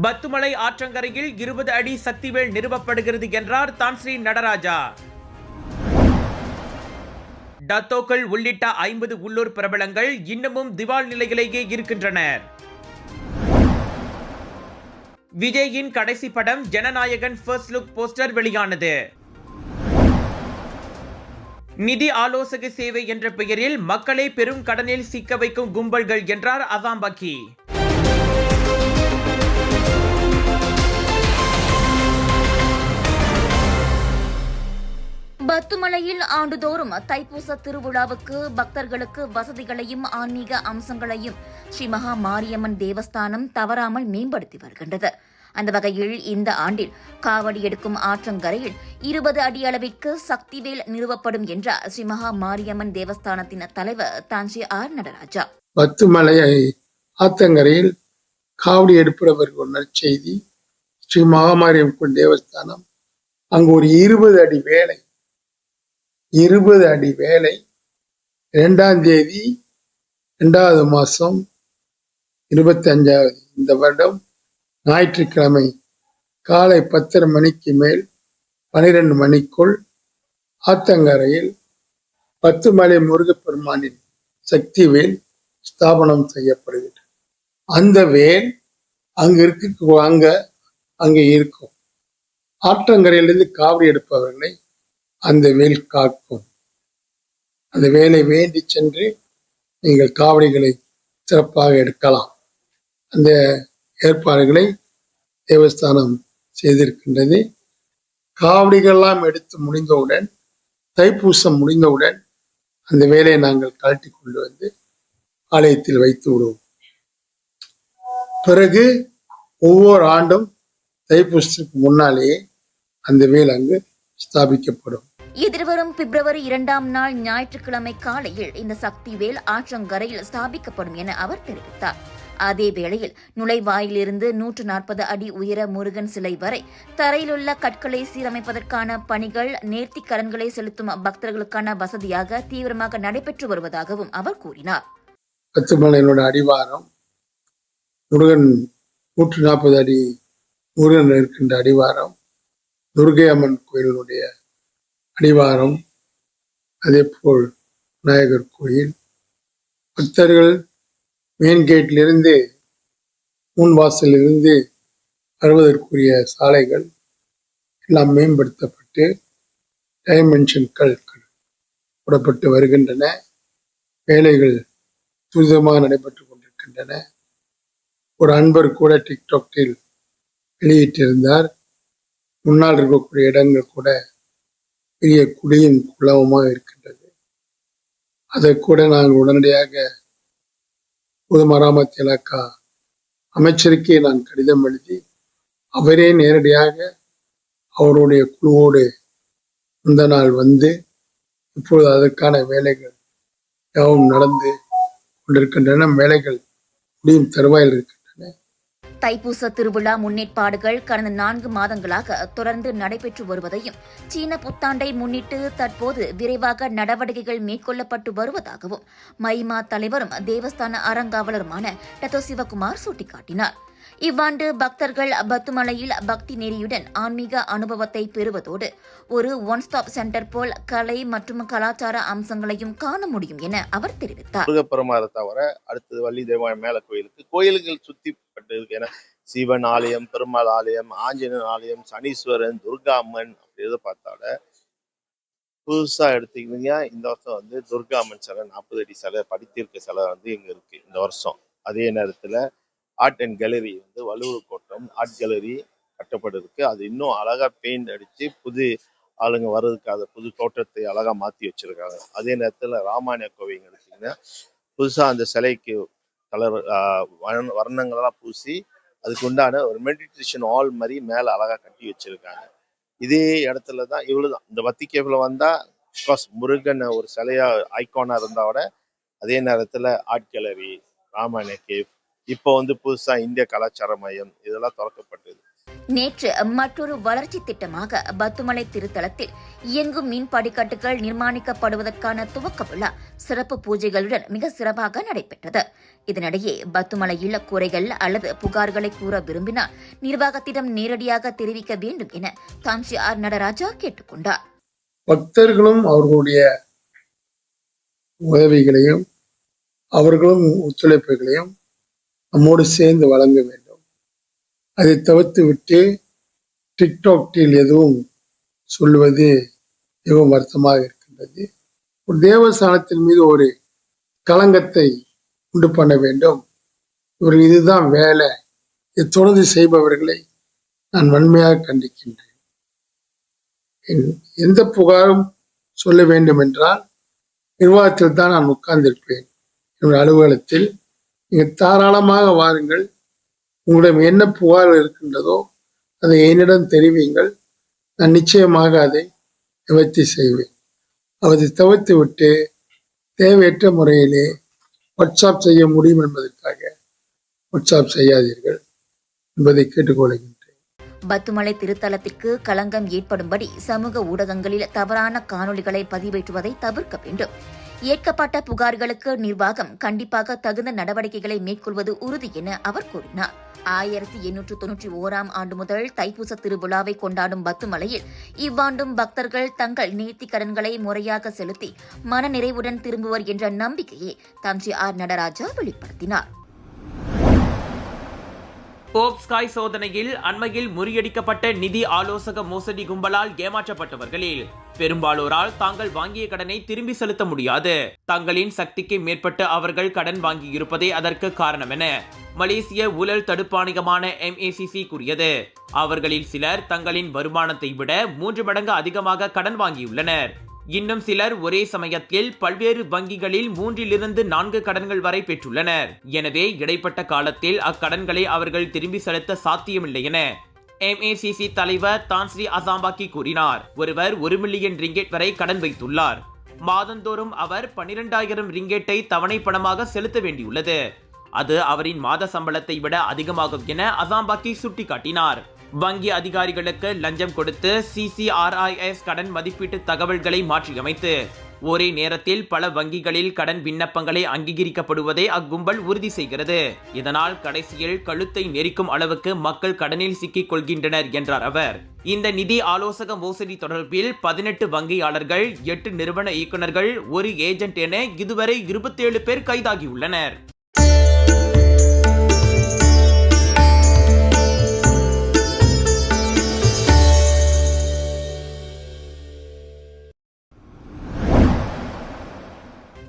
பத்துமலை ஆற்றங்கரையில் 20 அடி சக்திவேல் நிறுவப்படுகிறது என்றார் தான்ஸ்ரீ நடராஜா. டத்தோக்கள் உள்ளிட்ட 50 உள்ளூர் பிரபலங்கள் இன்னமும் திவால் நிலையிலேயே இருக்கின்றனர். விஜயின் கடைசி படம் ஜனநாயகன் ஃபர்ஸ்ட் லுக் போஸ்டர் வெளியானது. நிதி ஆலோசக சேவை என்ற பெயரில் மக்களை பெரும் கடனில் சிக்க வைக்கும் கும்பல்கள் என்றார் அசாம்பக்கி. பத்துமலையில் ஆண்டுதோறும் தைப்பூச திருவிழாவுக்கு பக்தர்களுக்கு வசதிகளையும் ஆன்மீக அம்சங்களையும் ஸ்ரீ மகா மாரியம்மன் தேவஸ்தானம் தவறாமல் மேம்படுத்தி வருகின்றது. அந்த வகையில் இந்த ஆண்டில் காவடி எடுக்கும் ஆற்றங்கரையில் 20 அடி அளவிற்கு சக்திவேல் நிறுவப்படும் என்றார் ஸ்ரீ மகா மாரியம்மன் தேவஸ்தானத்தின் தலைவர் தான்ஸ்ரீ ஆர் நடராஜா. பத்துமலை ஆத்தங்கரையில் காவடி எடுப்பவர்கள் நற்செய்தி. ஸ்ரீ மகாமாரியம்மன் தேவஸ்தானம் அங்கு ஒரு 20 அடி வேலை 2ஆம் தேதி 2வது மாசம் 25வது இந்த வருடம் ஞாயிற்றுக்கிழமை காலை 10:30 மணிக்கு மேல் 12 மணிக்குள் ஆத்தங்கரையில் பத்துமலை முருகப்பெருமானின் சக்தி வேல் ஸ்தாபனம் செய்யப்படுகிறது. அந்த வேல் அங்கே இருக்கும். ஆற்றங்கரையிலிருந்து காவடி எடுப்பவர்களை அந்த வேல் காக்கும். அந்த வேலை வேண்டி சென்று நீங்கள் காவடிகளை சிறப்பாக எடுக்கலாம். அந்த ஏற்பாடுகளை தேவஸ்தானம் செய்திருக்கின்றது. காவடிகள்லாம் எடுத்து முடிந்தவுடன், தைப்பூசம் முடிந்தவுடன் அந்த வேலையை நாங்கள் கழட்டி கொண்டு வந்து ஆலயத்தில் வைத்து விடுவோம். பிறகு ஒவ்வொரு ஆண்டும் தைப்பூசத்துக்கு முன்னாலேயே அந்த வேல் அங்கு ஸ்தாபிக்கப்படும். எதிர்வரும் பிப்ரவரி 2ஆம் நாள் ஞாயிற்றுக்கிழமை காலையில் இந்த சக்தி வேல் ஆற்றங்கரையில் ஸ்தாபிக்கப்படும் என அவர் தெரிவித்தார். அதே வேளையில் நுழைவாயிலிருந்து 140 அடி உயர முருகன் சிலை வரை தரையிலுள்ள கற்களை சீரமைப்பதற்கான பணிகள் நேர்த்தி கடன்களை செலுத்தும் பக்தர்களுக்கான வசதியாக தீவிரமாக நடைபெற்று வருவதாகவும் அவர் கூறினார். பத்துமலையினோட அடிவாரம் முருகன் 140 அடி முருகன் இருக்கின்ற அடிவாரம், துர்கை அம்மன் கோயிலினுடைய அடிவாரம், அதே போல் விநாயகர் கோயில், பக்தர்கள் மெயின் கேட்டிலிருந்து முன் வாசலிலிருந்து வருவதற்குரிய சாலைகள் எல்லாம் மேம்படுத்தப்பட்டு டைமென்ஷன்கள் போடப்பட்டு வருகின்றன. வேலைகள் துரிதமாக நடைபெற்றுக் கொண்டிருக்கின்றன. ஒரு அன்பர் கூட டிக்டாக்கில் வெளியிட்டிருந்தார். முன்னால் இருக்கக்கூடிய இடங்கள் கூட பெரிய குடியும் குளவுமாக இருக்கின்றது. அதை கூட நாங்கள் உடனடியாக பொது மராமத்து இலாக்கா அமைச்சருக்கே நான் கடிதம் எழுதி அவரே நேரடியாக அவருடைய குழுவோடு இந்த நாள் வந்து இப்பொழுது அதற்கான வேலைகள் யாவும் நடந்து கொண்டிருக்கின்றன. வேலைகள் முடியும் தருவாயில் இருக்கின்றன. தைப்பூச திருவிழா முன்னேற்பாடுகள் கடந்த 4 மாதங்களாக தொடர்ந்து நடைபெற்று வருவதையும், சீன புத்தாண்டை முன்னிட்டு தற்போது விரைவாக நடவடிக்கைகள் மேற்கொள்ளப்பட்டு வருவதாகவும் மைமா தலைவரும் தேவஸ்தான அறங்காவலருமான டத்தோ சிவகுமார் சுட்டிக்காட்டினார். இவ்வாண்டு பக்தர்கள் பத்துமலையில் பக்தி நெறியுடன் ஆன்மீக அனுபவத்தை பெறுவதோடு ஒரு ஒன் ஸ்டாப் சென்டர் போல் கலை மற்றும் கலாச்சார அம்சங்களையும் காண முடியும் என அவர் தெரிவித்தார். முருகப்பெருமானை தவிர அடுத்தது வள்ளி தெய்வானை மேல கோயில்கள் சுத்தி பட்டு சிவன் ஆலயம், பெருமாள் ஆலயம், ஆஞ்சநேயர் ஆலயம், சனீஸ்வரன், துர்கா அம்மன் அப்படி பார்த்தால புதுசா எடுத்தீங்கன்னா இந்த வருஷம் துர்கா அம்மன் சிலை 40 அடி சிலை படித்திருக்க சிலை இங்க இருக்கு இந்த வருஷம். அதே நேரத்துல art and gallery Valluvar Kottam art gallery கட்டப்பட்டு இருக்கு. அது இன்னும் அழகா பெயிண்ட் அடிச்சு புது ஆளுங்க வர்றதுக்காக புது தோற்றத்தை அழகா மாத்தி வச்சிருக்காங்க. அதே நேரத்துல ராமாயண கோவில் எடுத்தீங்கன்னா புதுசா அந்த சிலைக்கு கலர் வர்ணங்களெல்லாம் பூசி அதுக்கு உண்டான ஒரு மெடிடேஷன் ஹால் மாதிரி மேல அழகா கட்டி வச்சிருக்காங்க. இதே இடத்துலதான் இவ்வளவுதான் இந்த பத்தி கேவ்ல வந்தா முருகன் ஒரு சிலையா ஐகானா இருந்தாவோட அதே நேரத்துல ஆர்ட் கேலரி, ராமாயண கேவ், இப்போ புதுசா இந்திய கலாச்சார மையம் இதெல்லாம் திறக்கப்பட்டது. நேற்று மற்றொரு வளர்ச்சி திட்டமாக பத்துமலை திருத்தலத்தில் இயங்கும் மீன் படிக்கட்டுகள் நிர்மாணிக்கப்படுவதற்கான துவக்க விழா சிறப்பு பூஜைகளுடன் மிக சிறப்பாக நடைபெற்றது. இதனிடையே பத்துமலையில் குறைகள் அல்லது புகார்களை கூற விரும்பினால் நிர்வாகத்திடம் நேரடியாக தெரிவிக்க வேண்டும் என தான்சி ஆர் நடராஜா கேட்டுக்கொண்டார். பக்தர்களும் அவர்களுடைய உதவிகளையும் அவர்களும் ஒத்துழைப்புகளையும் நம்மோடு சேர்ந்து வழங்க வேண்டும். அதை தவிர்த்து விட்டு டிக்டாக்டில் எதுவும் சொல்லுவது மிகவும் வருத்தமாக இருக்கின்றது. ஒரு தேவஸ்தானத்தின் மீது ஒரு களங்கத்தை உண்டு பண்ண வேண்டும். இவர்கள் இதுதான் வேலை. இதை தொடர்ந்து செய்பவர்களை நான் வன்மையாக கண்டிக்கின்றேன். எந்த புகாரும் சொல்ல வேண்டும் என்றால் நிர்வாகத்தில் தான் நான் உட்கார்ந்திருப்பேன். என்னுடைய அலுவலகத்தில் நீங்கள் தாராளமாக வாருங்கள். உங்களிடம் என்ன புகார் இருக்கின்றதோ அதை என்னிடம் தெரிவிங்கள். நான் நிச்சயமாக அதை நிவர்த்தி செய்வேன். அதை தவிர்த்து விட்டு தேவையற்ற முறையிலே வாட்ஸ்அப் செய்ய முடியும் என்பதற்காக வாட்ஸ்அப் செய்யாதீர்கள் என்பதை கேட்டுக்கொள்கின்றேன். பத்துமலை திருத்தலத்திற்கு களங்கம் ஏற்படும்படி சமூக ஊடகங்களில் தவறான காணொலிகளை பதிவேற்றுவதை தவிர்க்க வேண்டும். ஏற்கப்பட்ட புகார்களுக்கு நிர்வாகம் கண்டிப்பாக தகுந்த நடவடிக்கைகளை மேற்கொள்வது உறுதி என அவர் கூறினார். 1891 ஆண்டு முதல் தைப்பூச திருவிழாவை கொண்டாடும் பத்துமலையில் இவ்வாண்டும் பக்தர்கள் தங்கள் நேர்த்திக் கடன்களை முறையாக செலுத்தி மனநிறைவுடன் திரும்புவர் என்ற நம்பிக்கையை தான்சி ஆர் நடராஜா வெளிப்படுத்தினார். போப்ஸ்காய் சோதனையில் அண்மையில் முறியடிக்கப்பட்ட நிதி ஆலோசக மோசடி கும்பலால் ஏமாற்றப்பட்டவர்களில் பெரும்பாலோரால் தாங்கள் வாங்கிய கடனை திரும்பி செலுத்த முடியாது. தங்களின் சக்திக்கு மேற்பட்டு அவர்கள் கடன் வாங்கியிருப்பதே அதற்கு காரணம் என மலேசிய ஊழல் தடுப்பாணையமான MACC கூறியது. அவர்களில் சிலர் தங்களின் வருமானத்தை விட 3 மடங்கு அதிகமாக கடன் வாங்கியுள்ளனர். இன்னும் சிலர் ஒரே சமயத்தில் பல்வேறு வங்கிகளில் 3-4 கடன்கள் வரை பெற்றுள்ளனர். எனவே இடைப்பட்ட காலத்தில் அக்கடன்களை அவர்கள் திரும்பி செலுத்த சாத்தியமில்லை என MACC தலைவர் தான்ஸ்ரீ அசாம்பாக்கி கூறினார். ஒருவர் 1 மில்லியன் ரிங்கெட் வரை கடன் வைத்துள்ளார். மாதந்தோறும் அவர் 12,000 ரிங்கெட்டை தவணை பணமாக செலுத்த வேண்டியுள்ளது. அது அவரின் மாத சம்பளத்தை விட அதிகமாகும் என அசாம்பாக்கி சுட்டிக்காட்டினார். வங்கி அதிகாரிகளுக்கு லஞ்சம் கொடுத்து CCRIS கடன் மதிப்பீட்டு தகவல்களை மாற்றியமைத்து ஒரே நேரத்தில் பல வங்கிகளில் கடன் விண்ணப்பங்களை அங்கீகரிக்கப்படுவதை அக்கும்பல் உறுதி செய்கிறது. இதனால் கடைசியில் கழுத்தை நெரிக்கும் அளவுக்கு மக்கள் கடனில் சிக்கிக் கொள்கின்றனர் என்றார் அவர். இந்த நிதி ஆலோசக மோசடி தொடர்பில் 18 வங்கியாளர்கள், 8 நிறுவன இயக்குநர்கள், 1 ஏஜென்ட் என இதுவரை 27 பேர் கைதாகியுள்ளனர்.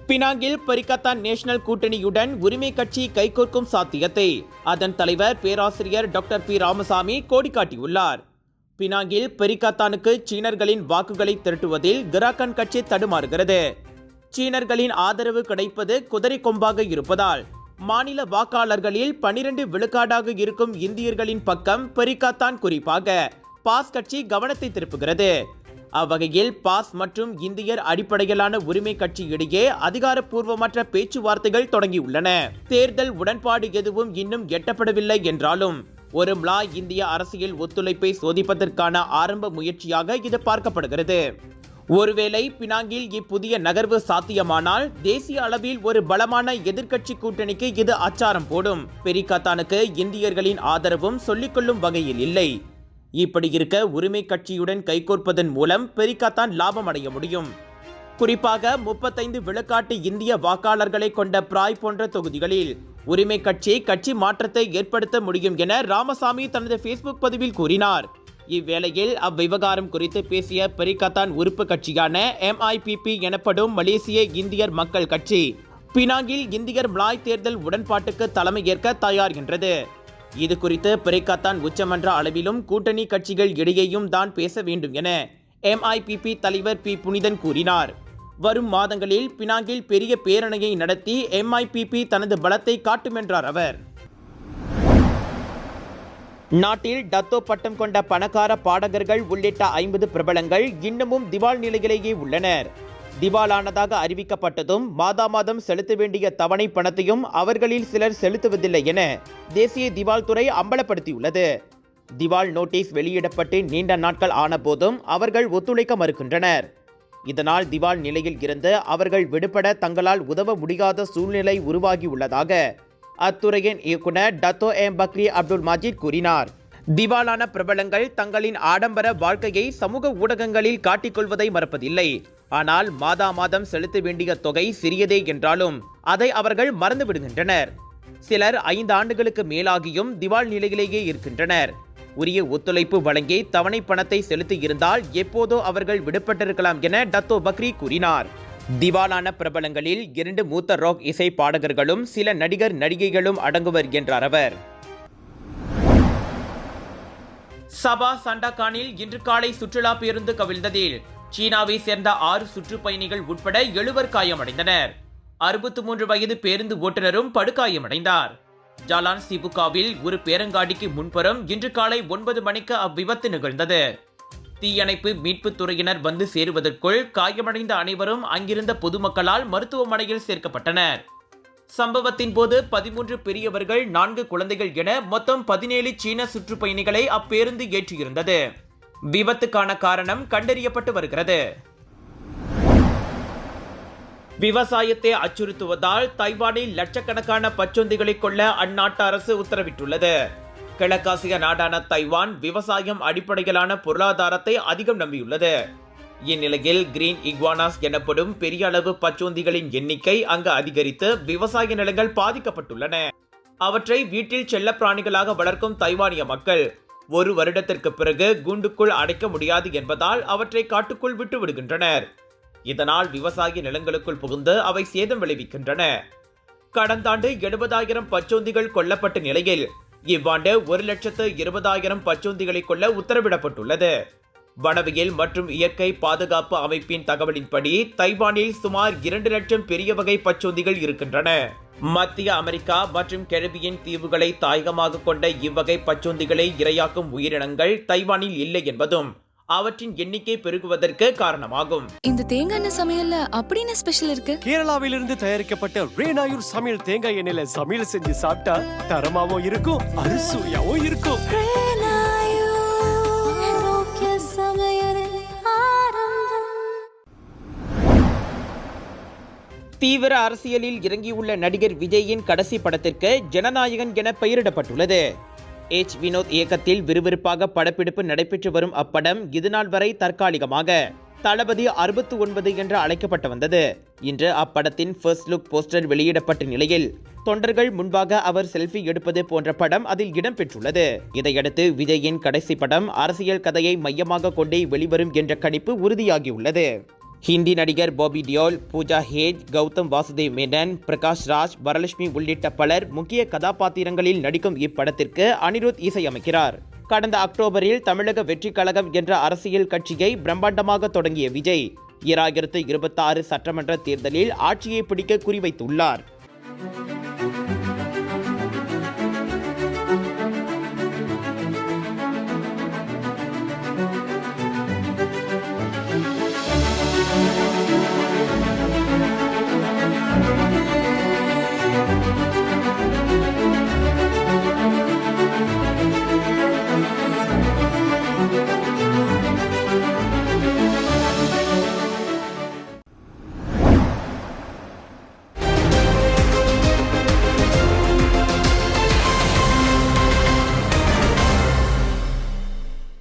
பினாங்கில் பரிகத்தான் நேஷனல் கூட்டணியுடன் உரிமை கட்சி கைகோர்க்கும் சாத்தியத்தை அதன் தலைவர் பேராசிரியர் டாக்டர் பி ராமசாமி கோடி காட்டியுள்ளார். பினாங்கில் பரிகத்தானுக்கு சீனர்களின் வாக்குகளை திரட்டுவதில் கிராக்கன் கட்சி தடுமாறுகிறது. சீனர்களின் ஆதரவு கிடைப்பது குதிரை கொம்பாக இருப்பதால் மாநில வாக்காளர்களில் 12 விழுக்காடாக இருக்கும் இந்தியர்களின் பக்கம் பரிகத்தான் குறிப்பாக பாஸ் கட்சி கவனத்தை திருப்புகிறது. அவ்வகையில் பாஸ் மற்றும் இந்தியர் அடிப்படையிலான உரிமை கட்சி இடையே அதிகாரப்பூர்வமற்ற பேச்சுவார்த்தைகள் தொடங்கியுள்ளன. தேர்தல் உடன்பாடு எதுவும் இன்னும் எட்டப்படவில்லை என்றாலும் ஒரு மலா இந்திய அரசியல் ஒத்துழைப்பை சோதிப்பதற்கான ஆரம்ப முயற்சியாக இது பார்க்கப்படுகிறது. ஒருவேளை பினாங்கில் இப்புதிய நகர்வு சாத்தியமானால் தேசிய அளவில் ஒரு பலமான எதிர்க்கட்சி கூட்டணிக்கு இது அச்சாரம் போடும். பெரிகத்தானுக்கு இந்தியர்களின் ஆதரவும் சொல்லிக்கொள்ளும் வகையில் இல்லை. இப்படி இருக்க உரிமை கட்சியுடன் கைகோர்ப்பதன் மூலம் பெரிகத்தான் லாபம் அடைய முடியும். குறிப்பாக 35 விழுக்காட்டு இந்திய வாக்காளர்களை கொண்ட பிராய் போன்ற தொகுதிகளில் உரிமை கட்சி மாற்றத்தை ஏற்படுத்த முடியும் என ராமசாமி தனது ஃபேஸ்புக் பதிவில் கூறினார். இவ்வேளையில் அவ்விவகாரம் குறித்து பேசிய பெரிகத்தான் உறுப்பு கட்சியான MIPP எனப்படும் மலேசிய இந்தியர் மக்கள் கட்சி பினாங்கில் இந்தியர் மலாய் தேர்தல் உடன்பாட்டுக்கு தலைமை ஏற்க தயார் என்றது. இது குறித்து பெரிகத்தான் உச்சமன்ற அளவிலும் கூட்டணி கட்சிகள் இடையேயும் தான் பேச வேண்டும் என MIPP தலைவர் பி புனிதன் கூறினார். வரும் மாதங்களில் பினாங்கில் பெரிய பேரணியை நடத்தி MIPP தனது பலத்தை காட்டும் என்றார் அவர். நாட்டில் டத்தோ பட்டம் கொண்ட பணக்கார பாடகர்கள் உள்ளிட்ட 50 பிரபலங்கள் இன்னமும் திவால் நிலையிலேயே உள்ளனர். திவாலானதாக அறிவிக்கப்பட்டதும் மாதம் செலுத்த வேண்டிய தவணை பணத்தையும் அவர்களில் சிலர் செலுத்துவதில்லை என தேசிய திவால் துறை அம்பலப்படுத்தியுள்ளது. திவால் நோட்டீஸ் வெளியிடப்பட்டு நீண்ட நாட்கள் ஆன போதும் அவர்கள் ஒத்துழைக்க மறுக்கின்றனர். இதனால் திவால் நிலையில் இருந்து அவர்கள் விடுபட தங்களால் உதவ முடியாத சூழ்நிலை உருவாகியுள்ளதாக அத்துறையின் இயக்குனர் டத்தோ எம் பக்ரி அப்துல் மஜீத் கூறினார். திவாலான பிரபலங்கள் தங்களின் ஆடம்பர வாழ்க்கையை சமூக ஊடகங்களில் காட்டிக்கொள்வதை மறப்பதில்லை. ஆனால் மாதா மாதம் செலுத்த வேண்டிய தொகை சிறியதே என்றாலும் அதை அவர்கள் மறந்து விடுகின்றனர். சிலர் 5 ஆண்டுகளுக்கு மேலாகியும் திவால் நிலையிலேயே இருக்கின்றனர். உரிய ஒத்துழைப்பு வழங்கி தவணை பணத்தை செலுத்தி இருந்தால் எப்போதோ அவர்கள் விடுபட்டிருக்கலாம் என டத்தோ பக்ரி கூறினார். திவாலான பிரபலங்களில் 2 மூத்த ராக் இசை பாடகர்களும் சில நடிகர் நடிகைகளும் அடங்குவர் என்றார் அவர். சபா சண்டாகானில் இன்று காலை சுற்றுலா பேருந்து கவிழ்ந்ததில் சீனாவை சேர்ந்த 6 சுற்றுப்பயணிகள் உட்பட 7 காயமடைந்தனர். 63 வயது பேருந்து ஓட்டுநரும் படுகாயமடைந்தார். ஜாலான் சிபுகாவில் ஒரு பேரங்காடிக்கு முன்புறம் இன்று காலை 9 மணிக்கு அவ்விபத்து நிகழ்ந்தது. தீயணைப்பு மீட்புத் துறையினர் வந்து சேருவதற்குள் காயமடைந்த அனைவரும் அங்கிருந்த பொதுமக்களால் மருத்துவமனையில் சேர்க்கப்பட்டனர். சம்பவத்தின் போது 13 பெரியவர்கள் 4 குழந்தைகள் என மொத்தம் 17 சீன சுற்றுப்பயணிகளை அப்பேருந்து ஏற்றியிருந்தது. விபத்துக்கான காரணம் கண்டறியப்பட்டு வருகிறது. விவசாயத்தை அச்சுறுத்துவதால் தைவானில் லட்சக்கணக்கான பச்சொந்திகளை கொல்ல அந்நாட்டு அரசு உத்தரவிட்டுள்ளது. கிழக்காசிய நாடான தைவான் விவசாயம் அடிப்படையிலான பொருளாதாரத்தை அதிகம் நம்பியுள்ளது. இந்நிலையில் கிரீன் இக்வானாஸ் எனப்படும் பெரிய அளவு பச்சோந்திகளின் எண்ணிக்கை அங்கு அதிகரித்து விவசாய நிலங்கள் பாதிக்கப்பட்டுள்ளன. அவற்றை வீட்டில் செல்ல பிராணிகளாக வளர்க்கும் தைவானிய மக்கள் 1 வருடத்திற்கு பிறகு கூண்டுக்குள் அடைக்க முடியாது என்பதால் அவற்றை காட்டுக்குள் விட்டு விடுகின்றனர். இதனால் விவசாய நிலங்களுக்குள் புகுந்து அவை சேதம் விளைவிக்கின்றன. கடந்த ஆண்டு 70,000 பச்சோந்திகள் கொல்லப்பட்ட நிலையில் இவ்வாண்டு 1,20,000 பச்சோந்திகளை கொல்ல உத்தரவிடப்பட்டுள்ளது. வனவியல் மற்றும் இயற்கை பாதுகாப்பு அமைப்பின் தகவலின்படி தைவானில் சுமார் 2 லட்சம் பெரிய வகை பச்சோந்திகள் இருக்கின்றன. மத்திய அமெரிக்கா மற்றும் கரிபியன் தீவுகளை தாயகமாக கொண்ட இவ்வகை பச்சோந்திகளை இரையாக்கும் உயிரினங்கள் தைவானில் இல்லை என்பதும் அவற்றின் எண்ணிக்கை பெருகுவதற்கு காரணமாகும். இந்த தேங்காய் எண்ணெய் சமையல்ல அப்படின்னு ஸ்பெஷல் இருக்கு. கேரளாவிலிருந்து தயாரிக்கப்பட்ட ரேனாயூர் சமையல் தேங்காய் எண்ணெயில சமையல் செஞ்சு சாப்பிட்டா தரமாவும் இருக்கும், அறுசுவையாவும் இருக்கும். தீவிர அரசியலில் இறங்கியுள்ள நடிகர் விஜயின் கடைசி படத்திற்கு ஜனநாயகன் என பெயரிடப்பட்டுள்ளது. வினோத் இயக்கத்தில் விறுவிறுப்பாக படப்பிடிப்பு நடைபெற்று வரும் அப்படம் இதுநாள் வரை தற்காலிகமாக தளபதி 69 என்று அழைக்கப்பட்டு வந்தது. இன்று அப்படத்தின் ஃபர்ஸ்ட் லுக் போஸ்டர் வெளியிடப்பட்ட நிலையில் தொண்டர்கள் முன்பாக அவர் செல்ஃபி எடுப்பது போன்ற படம் அதில் இடம்பெற்றுள்ளது. இதையடுத்து விஜயின் கடைசி படம் அரசியல் கதையை மையமாக கொண்டே வெளிவரும் என்ற கணிப்பு உறுதியாகியுள்ளது. ஹிந்தி நடிகர் பாபி டியோல், பூஜா ஹேஜ், கௌதம் வாசுதேவ் மேனன், பிரகாஷ் ராஜ், வரலட்சுமி உள்ளிட்ட பலர் முக்கிய கதாபாத்திரங்களில் நடிக்கும் இப்படத்திற்கு அனிருத் இசையமைக்கிறார். கடந்த அக்டோபரில் தமிழக வெற்றி கழகம் என்ற அரசியல் கட்சியை பிரம்மாண்டமாக தொடங்கிய விஜய் 2026 சட்டமன்ற தேர்தலில் ஆட்சியை பிடிக்க குறிவைத்துள்ளார்.